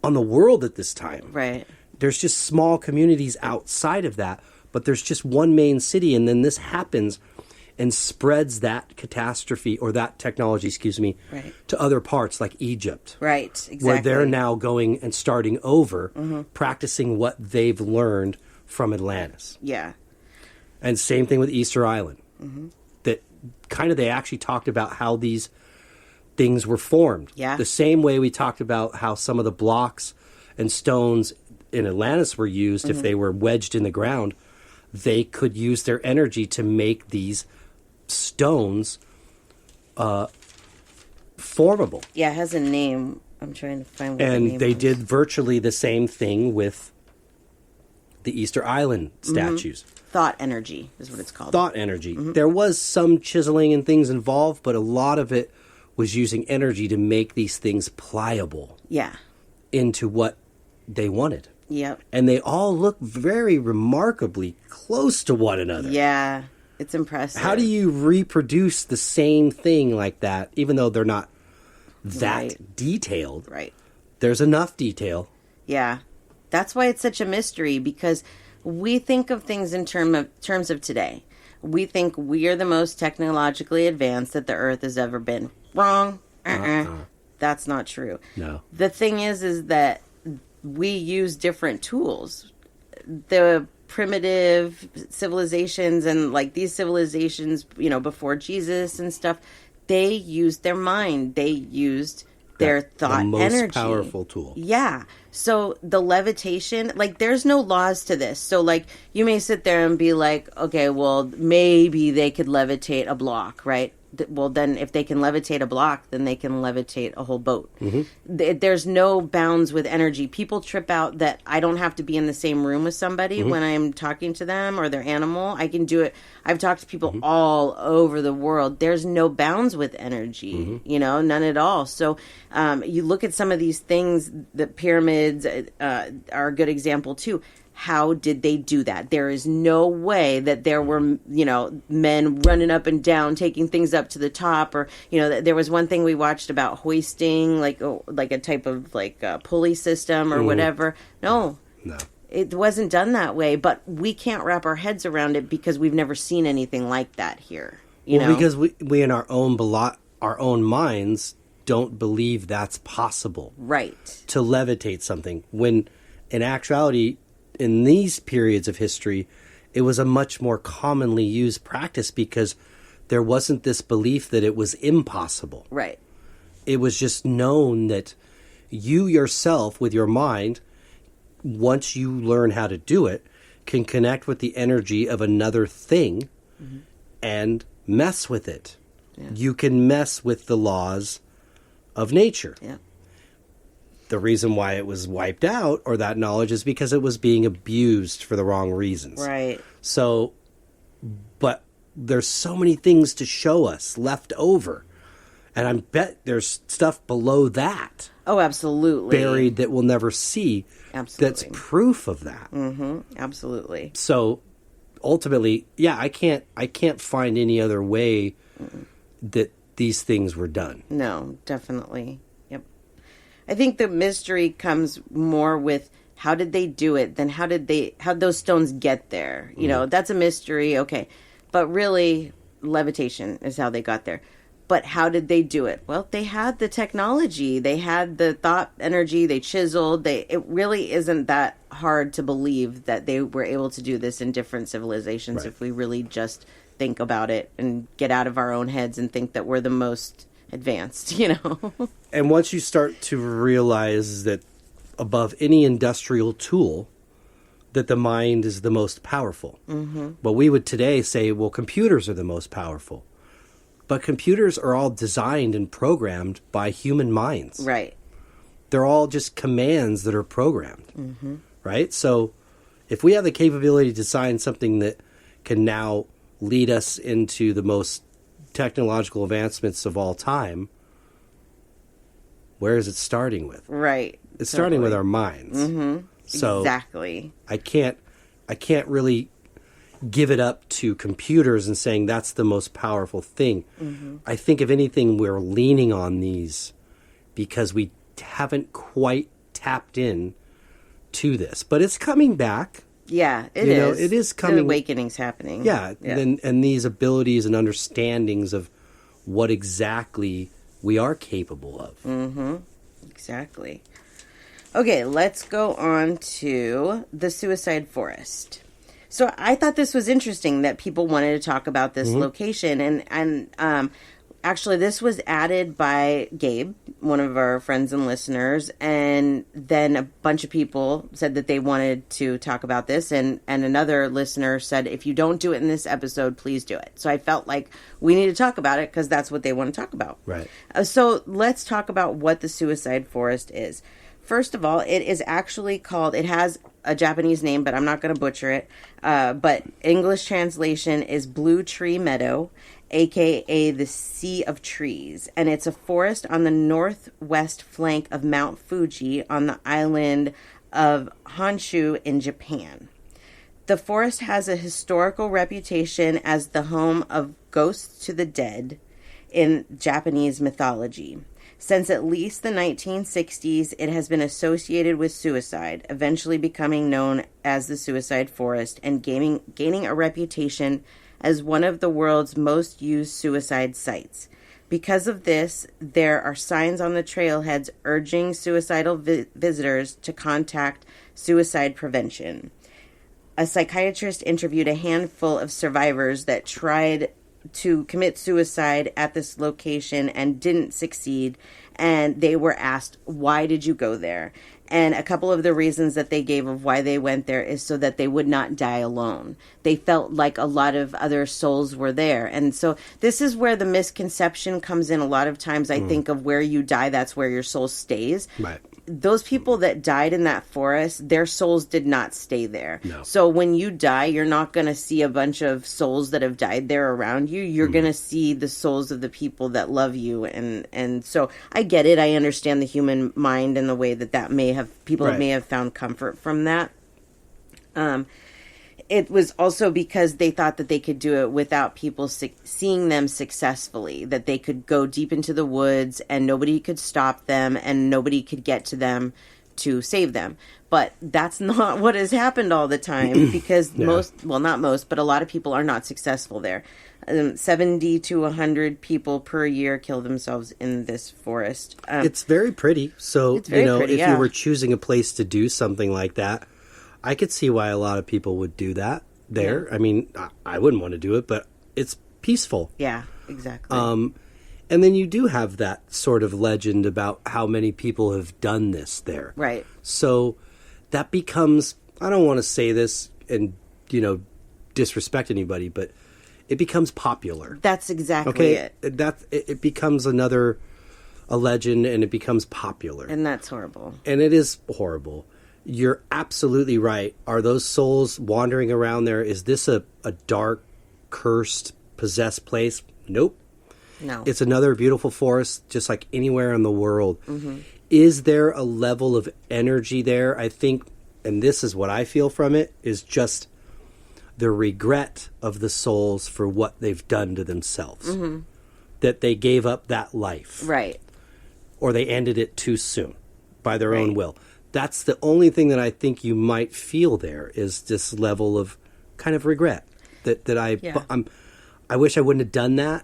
on the world at this time. Right. There's just small communities outside of that, but there's just one main city, and then this happens and spreads that catastrophe or that technology, to other parts like Egypt. Right, exactly. Where they're now going and starting over, practicing what they've learned from Atlantis. Yeah. And same thing with Easter Island. That kind of, they actually talked about how these things were formed. Yeah. The same way we talked about how some of the blocks and stones in Atlantis were used. If they were wedged in the ground, they could use their energy to make these stones formable. Yeah, it has a name. I'm trying to find what the name And they is. did virtually the same thing with the Easter Island statues. Thought energy is what it's called. Thought energy. There was some chiseling and things involved, but a lot of it was using energy to make these things pliable Yeah. into what they wanted. Yep. And they all look very remarkably close to one another. Yeah. It's impressive. How do you reproduce the same thing like that, even though they're not that Right. detailed? Right. There's enough detail. Yeah. That's why it's such a mystery, because we think of things in terms of today. We think we are the most technologically advanced that the Earth has ever been. Wrong. That's not true. No. The thing is that we use different tools. The primitive civilizations and like these civilizations, before Jesus and stuff, they used their mind. They used their thought the most energy. powerful tool. Yeah. So the levitation, like there's no laws to this. So like you may sit there and be like, okay, well maybe they could levitate a block, right? Well, then if they can levitate a block, then they can levitate a whole boat. There's no bounds with energy. People trip out that I don't have to be in the same room with somebody when I'm talking to them or their animal. I can do it. I've talked to people all over the world. There's no bounds with energy, none at all. So you look at some of these things, the pyramids are a good example too. How did they do that? There is no way that there were, men running up and down, taking things up to the top, or, there was one thing we watched about hoisting, like a type of pulley system or whatever. No, it wasn't done that way, but we can't wrap our heads around it because we've never seen anything like that here. You know? Because we in our own minds don't believe that's possible. Right. To levitate something, when in actuality, in these periods of history, it was a much more commonly used practice because there wasn't this belief that it was impossible. Right. It was just known that you yourself, with your mind, once you learn how to do it, can connect with the energy of another thing and mess with it. Yeah. You can mess with the laws of nature. Yeah. The reason why it was wiped out, or that knowledge, is because it was being abused for the wrong reasons. Right. So, but there's so many things to show us left over. And I bet there's stuff below that. Oh, absolutely. Buried that we'll never see. Absolutely. That's proof of that. Mm-hmm. Absolutely. So, ultimately, yeah, I can't find any other way that these things were done. No, definitely. Yep. I think the mystery comes more with how did they do it than how'd those stones get there? You know, that's a mystery, okay. But really, levitation is how they got there. But how did they do it? Well, they had the technology. They had the thought energy. They chiseled. It really isn't that hard to believe that they were able to do this in different civilizations Right. if we really just think about it and get out of our own heads and think that we're the most advanced, you know? And once you start to realize that above any industrial tool, that the mind is the most powerful. Mm-hmm. But we would today say, well, computers are the most powerful. But computers are all designed and programmed by human minds. Right. They're all just commands that are programmed. Right? So if we have the capability to design something that can now lead us into the most technological advancements of all time, where is it starting with? Right. It's starting with our minds. So exactly. I can't really give it up to computers and saying that's the most powerful thing. I think if anything, we're leaning on these because we haven't quite tapped in to this, but it's coming back. Yeah, it You is. know, it is coming. The awakening's happening. Yeah, and these abilities and understandings of what exactly we are capable of. Exactly. Okay, let's go on to the suicide forest. So I thought this was interesting that people wanted to talk about this location, and actually this was added by Gabe, one of our friends and listeners, and then a bunch of people said that they wanted to talk about this, and another listener said, if you don't do it in this episode, please do it. So I felt like we need to talk about it because that's what they want to talk about. Right. So let's talk about what the suicide forest is. First of all, it is actually called, it has a Japanese name, but I'm not going to butcher it. But English translation is Blue Tree Meadow, aka the Sea of Trees. And it's a forest on the northwest flank of Mount Fuji on the island of Honshu in Japan. The forest has a historical reputation as the home of ghosts to the dead in Japanese mythology. Since at least the 1960s, it has been associated with suicide, eventually becoming known as the Suicide Forest and gaining a reputation as one of the world's most used suicide sites. Because of this, there are signs on the trailheads urging suicidal visitors to contact suicide prevention. A psychiatrist interviewed a handful of survivors that tried to commit suicide at this location and didn't succeed, and they were asked, why did you go there? And a couple of the reasons that they gave of why they went there is so that they would not die alone. They felt like a lot of other souls were there. And so this is where the misconception comes in. A lot of times I think of where you die, that's where your soul stays. Right. Those people that died in that forest, their souls did not stay there. No. So when you die, you're not going to see a bunch of souls that have died there around you. You're going to see the souls of the people that love you. And so I get it. I understand the human mind and the way that may have, people Right. may have found comfort from that. It was also because they thought that they could do it without people seeing them successfully, that they could go deep into the woods and nobody could stop them and nobody could get to them to save them. But that's not what has happened all the time because not most, but a lot of people are not successful there. 70 to 100 people per year kill themselves in this forest. It's very pretty. So, It's very pretty, if yeah. you were choosing a place to do something like that, I could see why a lot of people would do that there. Yeah. I mean, I wouldn't want to do it, but it's peaceful. Yeah, exactly. And then you do have that sort of legend about how many people have done this there. Right. So that becomes, I don't want to say this and, disrespect anybody, but it becomes popular. That's exactly it. It becomes a legend, and it becomes popular. And that's horrible. And it is horrible. You're absolutely right. Are those souls wandering around there? Is this a dark, cursed, possessed place? Nope. No. It's another beautiful forest, just like anywhere in the world. Mm-hmm. Is there a level of energy there? I think, and this is what I feel from it, is just the regret of the souls for what they've done to themselves. Mm-hmm. That they gave up that life. Right. Or they ended it too soon by their own will. That's the only thing that I think you might feel there is this level of kind of regret I wish I wouldn't have done that,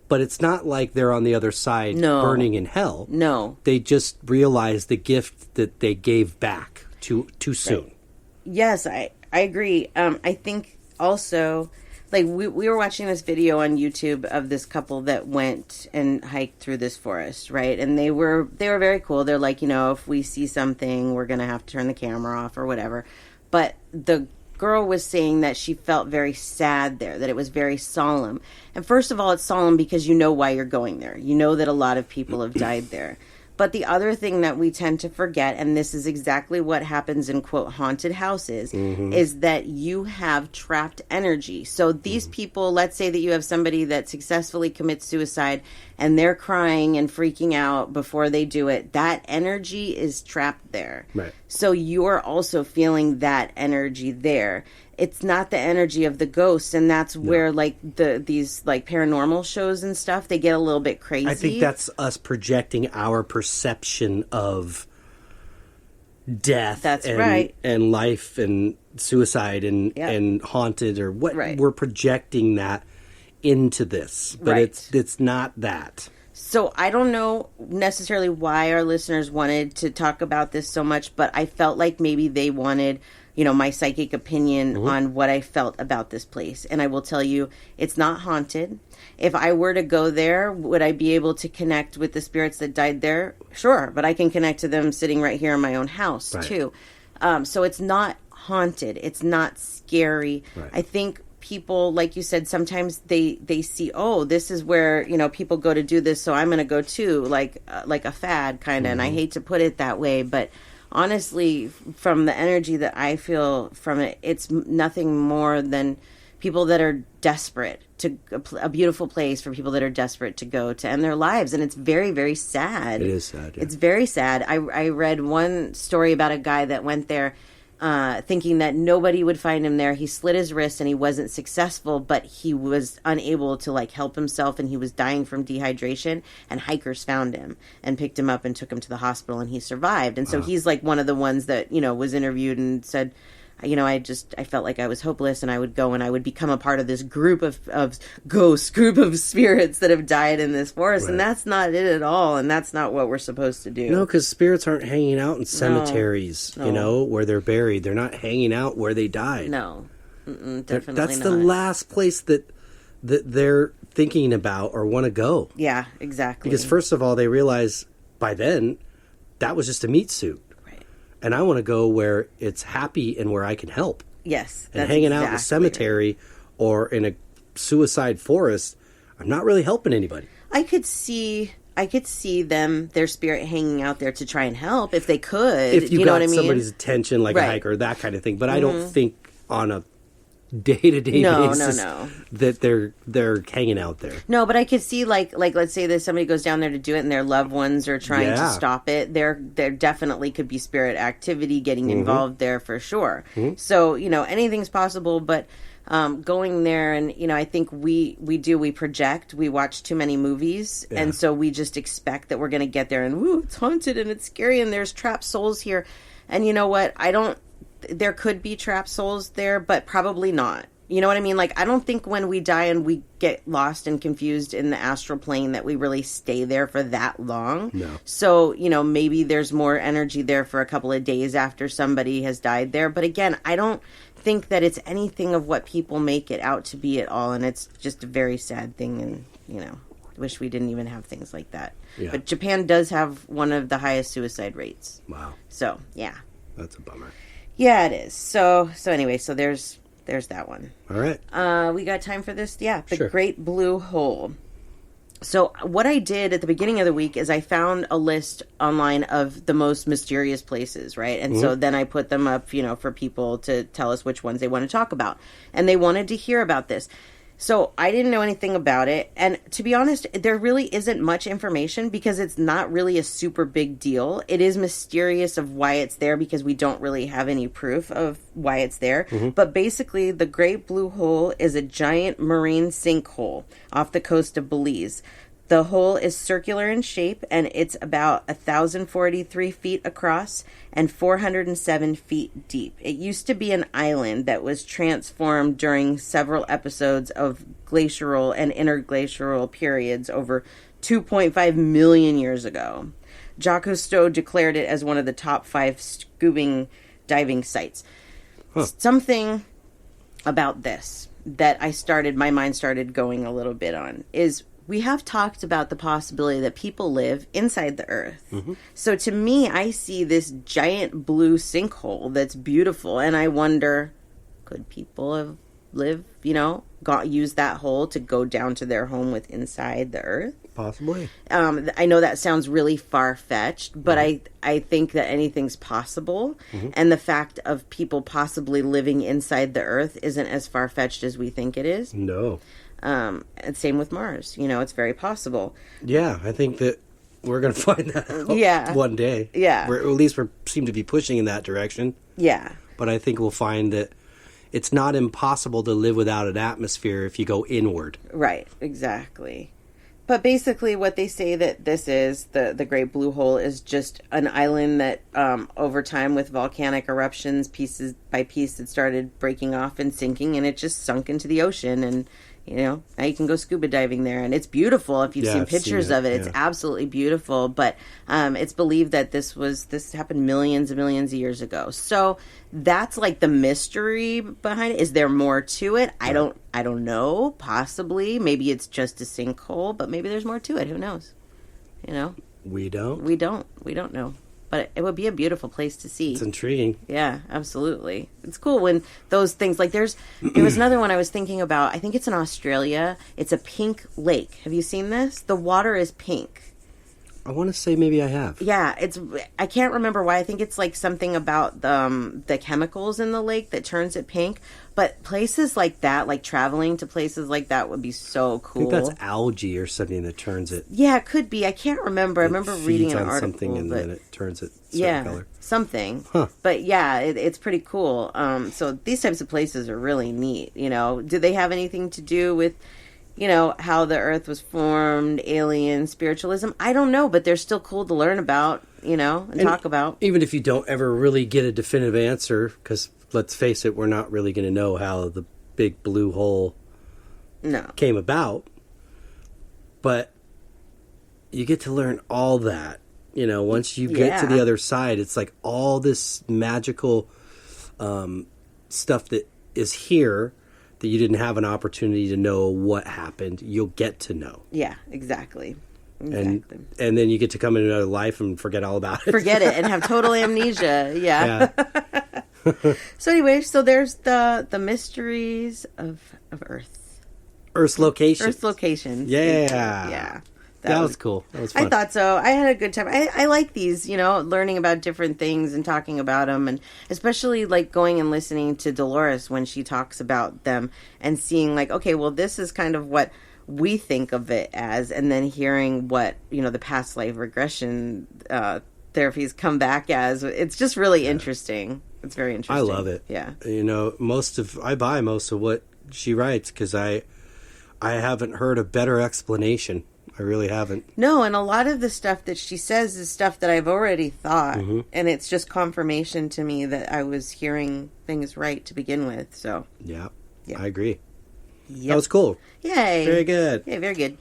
but it's not like they're on the other side burning in hell. No. They just realized the gift that they gave back too soon. Right. Yes, I agree. I think also, like, we were watching this video on YouTube of this couple that went and hiked through this forest, right? And they were very cool. They're like, if we see something, we're going to have to turn the camera off or whatever. But the girl was saying that she felt very sad there, that it was very solemn. And first of all, it's solemn because you know why you're going there. You know that a lot of people have died there. But the other thing that we tend to forget, and this is exactly what happens in, quote, haunted houses, is that you have trapped energy. So these people, let's say that you have somebody that successfully commits suicide and they're crying and freaking out before they do it. That energy is trapped there. Right. So you're also feeling that energy there. It's not the energy of the ghosts, and that's where like these like paranormal shows and stuff, they get a little bit crazy. I think that's us projecting our perception of death. That's and, right. And life and suicide and haunted or what Right. we're projecting that into this. But Right. it's not that. So I don't know necessarily why our listeners wanted to talk about this so much, but I felt like maybe they wanted, my psychic opinion on what I felt about this place. And I will tell you, it's not haunted. If I were to go there, would I be able to connect with the spirits that died there? Sure, but I can connect to them sitting right here in my own house, too. So it's not haunted. It's not scary. Right. I think people, like you said, sometimes they see, oh, this is where, people go to do this, so I'm going to go too, like a fad kind of. And I hate to put it that way, but honestly, from the energy that I feel from it, it's nothing more than people that are desperate to a beautiful place for people that are desperate to go to end their lives. And it's very, very sad. It is sad. Yeah. It's very sad. I read one story about a guy that went there thinking that nobody would find him there. He slit his wrist and he wasn't successful, but he was unable to help himself, and he was dying from dehydration, and hikers found him and picked him up and took him to the hospital, and he survived. And so he's one of the ones that, was interviewed and said, I felt like I was hopeless, and I would go and I would become a part of this group of ghosts, group of spirits that have died in this forest. Right. And that's not it at all. And that's not what we're supposed to do. No, because spirits aren't hanging out in cemeteries, where they're buried. They're not hanging out where they died. No, definitely That's not. the last place that they're thinking about or want to go. Yeah, exactly. Because first of all, they realize by then that was just a meat suit. And I want to go where it's happy and where I can help. Yes. And hanging out in a cemetery or in a suicide forest, I'm not really helping anybody. I could see them, their spirit hanging out there to try and help if they could. If you know got what I mean? somebody's attention, like a hiker, that kind of thing. But I don't think on a day-to-day basis that they're hanging out there. No, but I could see like let's say that somebody goes down there to do it and their loved ones are trying to stop it. There definitely could be spirit activity getting involved there for sure. So, anything's possible, but going there and, I think we project, we watch too many movies. Yeah. And so we just expect that we're going to get there and, woo, it's haunted and it's scary and there's trapped souls here. And you know what? There could be trapped souls there, but probably not. You know what I mean? I don't think when we die and we get lost and confused in the astral plane that we really stay there for that long. No. So, maybe there's more energy there for a couple of days after somebody has died there. But again, I don't think that it's anything of what people make it out to be at all. And it's just a very sad thing. And, wish we didn't even have things like that. Yeah. But Japan does have one of the highest suicide rates. Wow. So, yeah. That's a bummer. Yeah, it is. So anyway, there's that one. All right. We got time for this? Yeah. The Sure. Great Blue Hole. So what I did at the beginning of the week is I found a list online of the most mysterious places, right? And so then I put them up, for people to tell us which ones they want to talk about. And they wanted to hear about this. So I didn't know anything about it. And to be honest, there really isn't much information because it's not really a super big deal. It is mysterious of why it's there because we don't really have any proof of why it's there. But basically, the Great Blue Hole is a giant marine sinkhole off the coast of Belize. The hole is circular in shape, and it's about 1,043 feet across and 407 feet deep. It used to be an island that was transformed during several episodes of glacial and interglacial periods over 2.5 million years ago. Jacques Cousteau declared it as one of the top 5 scuba diving sites. Something about this that my mind started going a little bit on is we have talked about the possibility that people live inside the earth. So to me, I see this giant blue sinkhole that's beautiful, and I wonder, could people have lived, use that hole to go down to their home with inside the earth? Possibly. I know that sounds really far-fetched, but I think that anything's possible. And the fact of people possibly living inside the earth isn't as far-fetched as we think it is. No. And same with Mars. It's very possible. Yeah, I think that we're going to find that out one day. Yeah. At least we seem to be pushing in that direction. Yeah. But I think we'll find that it's not impossible to live without an atmosphere if you go inward. Right, exactly. But basically what they say that this is, the Great Blue Hole, is just an island that over time with volcanic eruptions, pieces by piece, it started breaking off and sinking, and it just sunk into the ocean. And, Now you can go scuba diving there, and it's beautiful. If you've Yeah, seen I've seen pictures it, of it, it's yeah. absolutely beautiful. But it's believed that this happened millions and millions of years ago. So that's like the mystery behind it. Is there more to it? I don't know. Possibly, maybe it's just a sinkhole, but maybe there's more to it. Who knows? We don't. We don't know. But it would be a beautiful place to see. It's intriguing. Yeah, absolutely. It's cool when those things, like there was another one I was thinking about. I think it's in Australia. It's a pink lake. Have you seen this? The water is pink. I want to say maybe I have. Yeah, I can't remember why. I think it's like something about the chemicals in the lake that turns it pink. But places like that, like traveling to places like that would be so cool. I think that's algae or something that turns it. Yeah, it could be. I can't remember. I remember reading an on article. something and but then it turns it a certain color. Something. Huh. But yeah, it's pretty cool. So these types of places are really neat. Do they have anything to do with, how the earth was formed, alien spiritualism? I don't know, but they're still cool to learn about, and talk about. Even if you don't ever really get a definitive answer, because let's face it, we're not really going to know how the big blue hole came about. But you get to learn all that. Once you get to the other side, it's like all this magical stuff that is here that you didn't have an opportunity to know what happened. You'll get to know. Yeah, exactly. And then you get to come in another life and forget all about it. Forget it and have total amnesia. Yeah. So anyway, there's the mysteries of Earth. Earth's location. Earth's location. Yeah. Yeah. That was cool. That was fun. I thought so. I had a good time. I like these, learning about different things and talking about them, and especially like going and listening to Dolores when she talks about them and seeing like, okay, well, this is kind of what we think of it as, and then hearing what, the past life regression therapies come back as. It's just really interesting. It's very interesting. I love it. Yeah. I buy most of what she writes because I haven't heard a better explanation. I really haven't. No, and a lot of the stuff that she says is stuff that I've already thought, and it's just confirmation to me that I was hearing things right to begin with. So yeah. I agree. Yep. That was cool. Yay! Very good. Yeah, very good.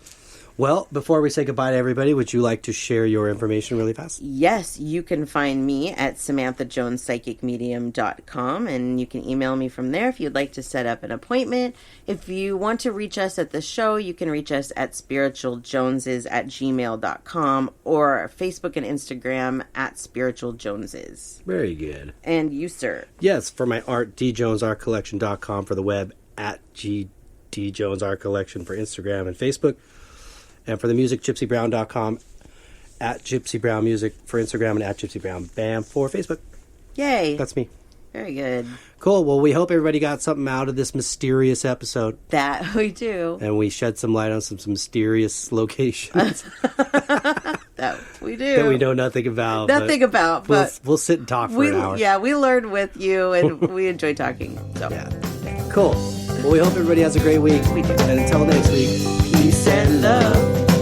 Well, before we say goodbye to everybody, would you like to share your information really fast? Yes, you can find me at SamanthaJonesPsychicMedium.com, and you can email me from there if you'd like to set up an appointment. If you want to reach us at the show, you can reach us at spiritualjoneses@gmail.com or Facebook and Instagram at spiritualjoneses. Very good. And you, sir? Yes, for my art, djonesartcollection.com for the web, at GDJonesArtCollection for Instagram and Facebook. And for the music, gypsybrown.com, at Gypsy Brown Music for Instagram, and at Gypsy Brown Bam for Facebook. Yay. That's me. Very good. Cool. Well, we hope everybody got something out of this mysterious episode. That we do. And we shed some light on some mysterious locations. That we do. That we know nothing about. But we'll sit and talk for an hour. Yeah, we learned with you, and we enjoy talking. So. Yeah. Cool. Well, we hope everybody has a great week. We do. And until next week, Peace and love.